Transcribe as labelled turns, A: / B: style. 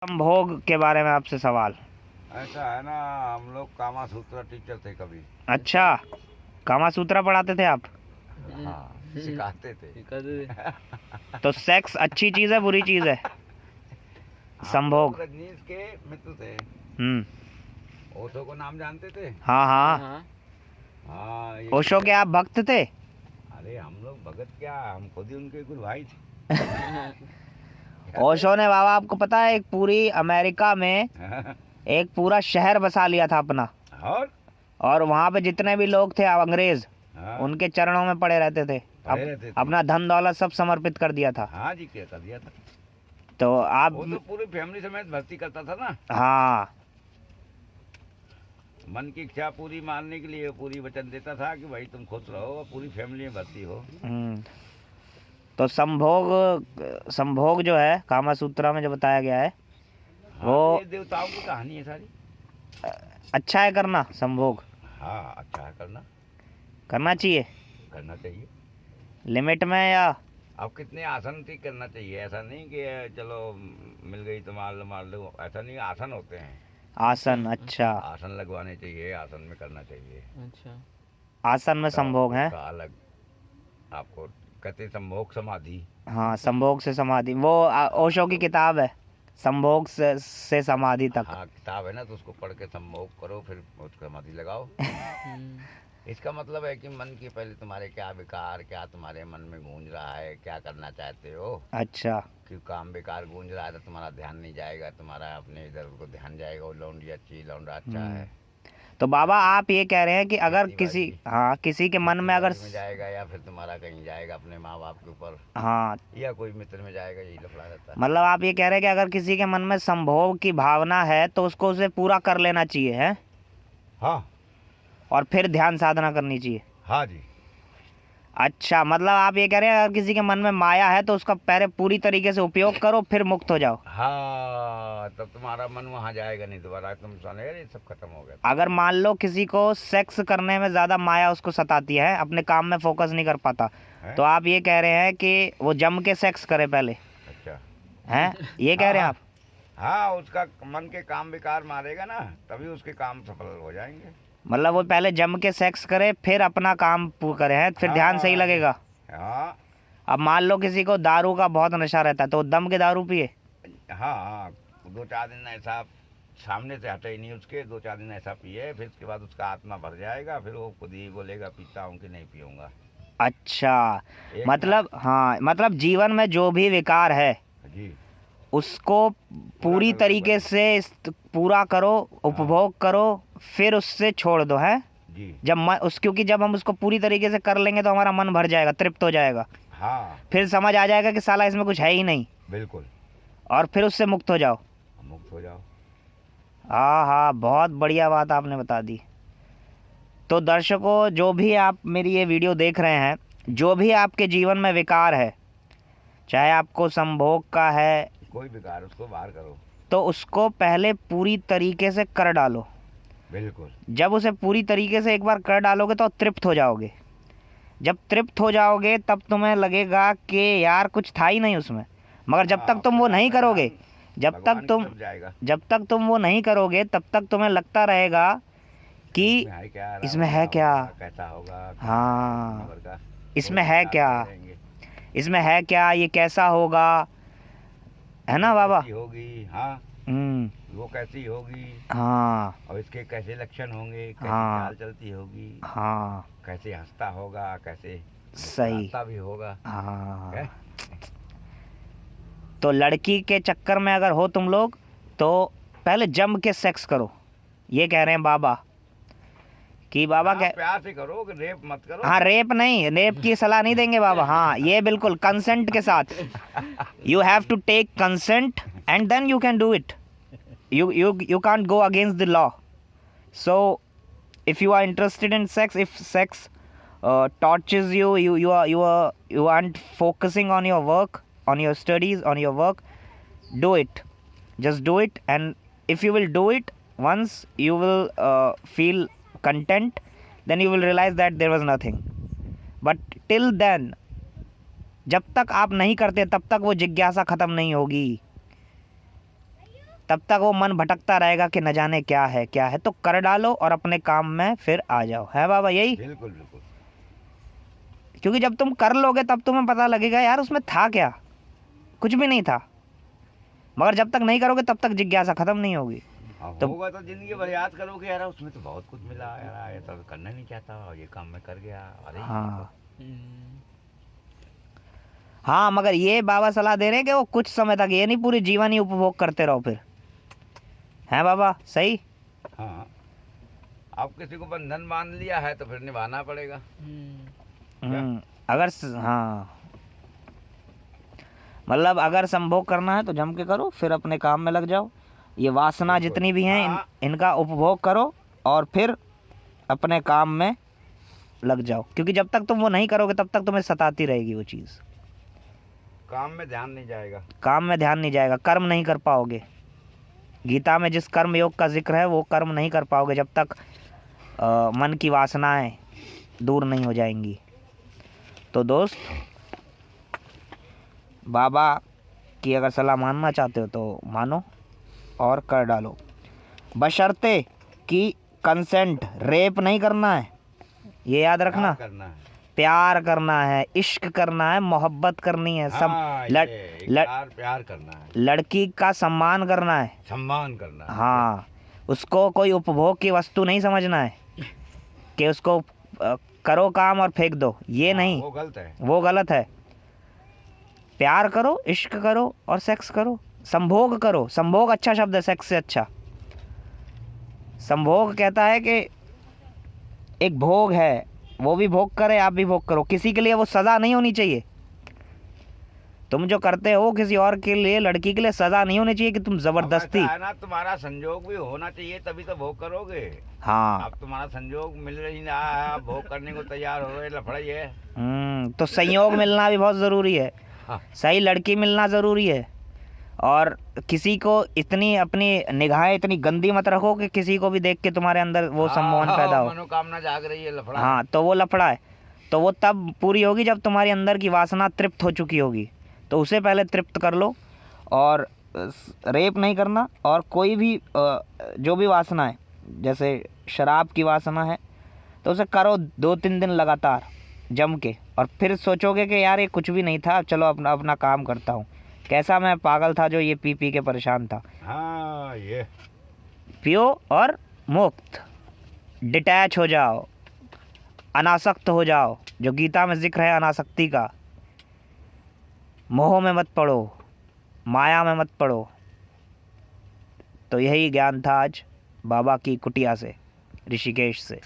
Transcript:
A: संभोग के बारे में आपसे सवाल।
B: ऐसा है ना, हम लोग कामा सूत्र टीचर थे कभी।
A: अच्छा, कामा सूत्रा पढ़ाते थे आप?
B: हाँ, सिखाते थे।
A: तो सेक्स अच्छी चीज है बुरी चीज है? संभोग।
B: रजनीश के मित्र थे। ओशो को नाम जानते थे?
A: हाँ हाँ।
B: हाँ,
A: ओशो के आप भक्त थे?
B: अरे हम लोग भगत क्या, हम खुद ही उनके गुरु भाई थे।
A: ओशो ने बाबा, आपको पता है, एक पूरी अमेरिका में एक पूरा शहर बसा लिया था अपना। और वहाँ पे जितने भी लोग थे अंग्रेज, उनके चरणों में पड़े रहते थे। अपना धन दौलत सब समर्पित कर दिया था।
B: हाँ जी, क्या कर दिया था।
A: तो आप
B: वो तो पूरी फैमिली समेत भर्ती करता था ना।
A: हाँ,
B: मन की इच्छा पूरी मारने के लिए पूरी वचन देता था कि भाई तुम खुश रहो और पूरी फैमिली में भर्ती हो।
A: तो संभोग जो है कामा सूत्रा में जो बताया गया है,
B: हाँ,
A: वो
B: ये देवताओं की कहानी है सारी।
A: अच्छा है करना संभोग?
B: हाँ, अच्छा है
A: करना चाहिए।
B: करना चाहिए
A: लिमिट में, या
B: अब कितने आसन ठीक करना चाहिए। ऐसा नहीं कि चलो मिल गई तो मार लो, ऐसा नहीं। आसन होते हैं,
A: आसन। अच्छा,
B: आसन लगवाने चाहिए, आसन में करना चाहिए।
A: अच्छा, आसन में संभोग है
B: अलग आपको कहते संभोग समाधि।
A: हाँ, संभोग से समाधि, वो ओशो की किताब है, संभोग से समाधि तक।
B: हाँ, किताब है ना, तो उसको पढ़ के संभोग करो, फिर उसको समाधि लगाओ। इसका मतलब है कि मन की पहले तुम्हारे क्या विकार, क्या तुम्हारे मन में गूंज रहा है, क्या करना चाहते हो।
A: अच्छा,
B: कि काम विकार गूंज रहा है तो तुम्हारा ध्यान नहीं जाएगा, तुम्हारा अपने इधर को ध्यान जाएगा। वो लौंडी अच्छी, लौंडा अच्छा है।
A: तो बाबा आप ये कह रहे हैं कि अगर किसी के मन में अगर
B: जाएगा, या फिर तुम्हारा कहीं जाएगा अपने माँ बाप के ऊपर,
A: हाँ,
B: या कोई मित्र में जाएगा, यही लफड़ा रहता है।
A: मतलब आप ये कह रहे हैं कि अगर किसी के मन में संभोग की भावना है तो उसको उसे पूरा कर लेना चाहिए है?
B: हाँ,
A: और फिर ध्यान साधना करनी चाहिए।
B: हाँ जी।
A: अच्छा, मतलब आप ये कह रहे हैं अगर किसी के मन में माया है तो उसका पहले पूरी तरीके से उपयोग करो, फिर मुक्त हो जाओ।
B: हाँ, तब तुम्हारा मन वहाँ जाएगा नहीं दोबारा, तुम सुने ये सब खत्म हो गया।
A: अगर मान लो किसी को सेक्स करने में ज्यादा माया उसको सताती है, अपने काम में फोकस नहीं कर पाता, तो आप ये कह रहे हैं कि वो जम के सेक्स करे पहले। अच्छा है, ये कह रहे हैं आप?
B: हाँ, उसका मन के काम विकार मारेगा ना, तभी उसके काम सफल हो जाएंगे।
A: मतलब वो पहले जम के सेक्स करे, फिर अपना काम करे हैं, फिर ध्यान सही लगेगा।
B: हाँ।
A: अब मान लो किसी को दारू का बहुत नशा रहता है, तो दम के दारू पिए।
B: हाँ, 2-4 दिन ऐसा सामने से हटे ही नहीं उसके, 2-4 दिन ऐसा पिए, फिर उसके बाद उसका आत्मा भर जाएगा, फिर वो खुद ही बोलेगा पीता हूँ कि नहीं पीऊंगा।
A: अच्छा, मतलब हाँ, मतलब जीवन में जो भी विकार है जी, उसको पूरी तरीके से पूरा करो, उपभोग करो, फिर उससे छोड़ दो है जी। क्योंकि जब हम उसको पूरी तरीके से कर लेंगे तो हमारा मन भर जाएगा, तृप्त हो जाएगा। हाँ, फिर समझ आ जाएगा कि साला इसमें कुछ है ही नहीं। बिल्कुल। और फिर उससे मुक्त हो जाओ। हाँ हाँ, बहुत बढ़िया बात आपने बता दी। तो दर्शकों, जो भी आप मेरी ये वीडियो देख रहे हैं, जो भी आपके जीवन में विकार है, चाहे आपको संभोग का है, कोई विकार, उसको बाहर करो, तो उसको पहले पूरी तरीके से कर डालो। बिल्कुल। जब उसे पूरी तरीके से एक बार कर डालोगे तो तृप्त हो जाओगे। जब तृप्त हो जाओगे तब तुम्हें लगेगा कि यार कुछ था ही नहीं उसमें। मगर जब तक तुम वो नहीं करोगे, जब तक तुम वो नहीं करोगे, तब तक तुम्हें लगता रहेगा कि इसमें है क्या, कैसा होगा, हाँ, इसमें है क्या, इसमें है क्या, ये कैसा होगा, है ना बाबा? होगी, हाँ, वो कैसी होगी, हाँ, और इसके कैसे लक्षण होंगे, कैसी चाल चलती होगी, हाँ, कैसे हंसता होगा, कैसे सही भी होगा, हाँ। तो लड़की के चक्कर में अगर हो तुम लोग, तो पहले जम के सेक्स करो, ये कह रहे हैं बाबा। कि बाबा हाँ, प्यार से करो, रेप मत करो। हाँ, रेप नहीं, रेप की सलाह नहीं देंगे बाबा। हाँ, ये बिल्कुल कंसेंट के साथ। You have to take consent and then you can do it. You can't go against the law. So if you are interested in sex, if sex tortures you, you aren't focusing on your work, on your studies, on your work, do it. Just do it, and if you will do it once, you will feel content, then you will realize that there was nothing. But till then, जब तक आप नहीं करते तब तक वो जिज्ञासा खत्म नहीं होगी। तब तक वो मन भटकता रहेगा कि न जाने क्या है। तो कर डालो और अपने काम में फिर आ जाओ, है बाबा यही?
B: बिल्कुल बिल्कुल।
A: क्योंकि जब तुम कर लोगे तब तुम्हें पता लगेगा यार उसमें था क्या, कुछ भी नहीं था। मगर जब तक नहीं करोगे तब तक जिज्ञासा खत्म नहीं होगी। तो
B: होगा तो जिंदगी भर याद करोगे यार उसमें तो बहुत कुछ मिला यार, ये तो करना नहीं चाहता और ये काम मैं कर गया। अरे
A: हाँ हाँ, मगर ये बाबा सलाह दे रहे हैं कि वो कुछ समय तक, ये नहीं पूरी जीवन ही उपभोग करते रहो फिर, है बाबा सही?
B: हाँ, आप किसी को बंधन बांध लिया है तो फिर निभाना पड़ेगा।
A: हाँ, मतलब अगर संभोग करना है तो जम के करो, फिर अपने काम में लग जाओ। ये वासना जितनी भी हैं इनका उपभोग करो और फिर अपने काम में लग जाओ। क्योंकि जब तक तुम वो नहीं करोगे तब तक तुम्हें सताती रहेगी वो चीज़।
B: काम में ध्यान नहीं जाएगा,
A: काम में ध्यान नहीं जाएगा, कर्म नहीं कर पाओगे। गीता में जिस कर्म योग का जिक्र है वो कर्म नहीं कर पाओगे जब तक मन की वासनाएं दूर नहीं हो जाएंगी। तो दोस्त, बाबा की अगर सलाह मानना चाहते हो तो मानो और कर डालो, बशर्ते कि कंसेंट, रेप नहीं करना है, ये याद रखना। प्यार करना है, इश्क करना है, मोहब्बत करनी है, सब
B: प्यार करना है,
A: लड़की का सम्मान करना है,
B: सम्मान करना है।
A: हाँ, उसको कोई उपभोग की वस्तु नहीं समझना है कि उसको करो काम और फेंक दो, ये नहीं,
B: वो गलत है,
A: वो गलत है। प्यार करो, इश्क करो और सेक्स करो, संभोग करो। संभोग अच्छा शब्द है सेक्स से अच्छा। संभोग कहता है कि एक भोग है, वो भी भोग करे, आप भी भोग करो। किसी के लिए वो सज़ा नहीं होनी चाहिए। तुम जो करते हो किसी और के लिए, लड़की के लिए सज़ा नहीं होनी चाहिए कि तुम ज़बरदस्ती।
B: है ना, तुम्हारा संजोग भी होना चाहिए तभी तो भोग करोगे।
A: हाँ,
B: अब तुम्हारा संजोग मिल रही ना, आप भोग करने को तैयार हो रहे, लफड़ा ही है।
A: तो संयोग मिलना भी बहुत ज़रूरी है।
B: हाँ।
A: सही लड़की मिलना ज़रूरी है। और किसी को इतनी अपनी निगाहें इतनी गंदी मत रखो कि किसी को भी देख के तुम्हारे अंदर वो सम्मोहन पैदा हो,
B: मनोकामना जाग रही है, लफड़ा।
A: हाँ, तो वो लफड़ा है। तो वो तब पूरी होगी जब तुम्हारी अंदर की वासना तृप्त हो चुकी होगी। तो उसे पहले तृप्त कर लो। और रेप नहीं करना, और कोई भी जो भी वासना है, जैसे शराब की वासना है तो उसे करो 2-3 दिन लगातार जम के, और फिर सोचोगे कि यार ये कुछ भी नहीं था, चलो अपना काम करता हूँ। कैसा मैं पागल था जो ये पी पी के परेशान था।
B: हाँ, ये
A: पियो और मुक्त, डिटैच हो जाओ, अनासक्त हो जाओ, जो गीता में जिक्र है अनासक्ति का। मोह में मत पड़ो, माया में मत पड़ो। तो यही ज्ञान था आज बाबा की कुटिया से, ऋषिकेश से।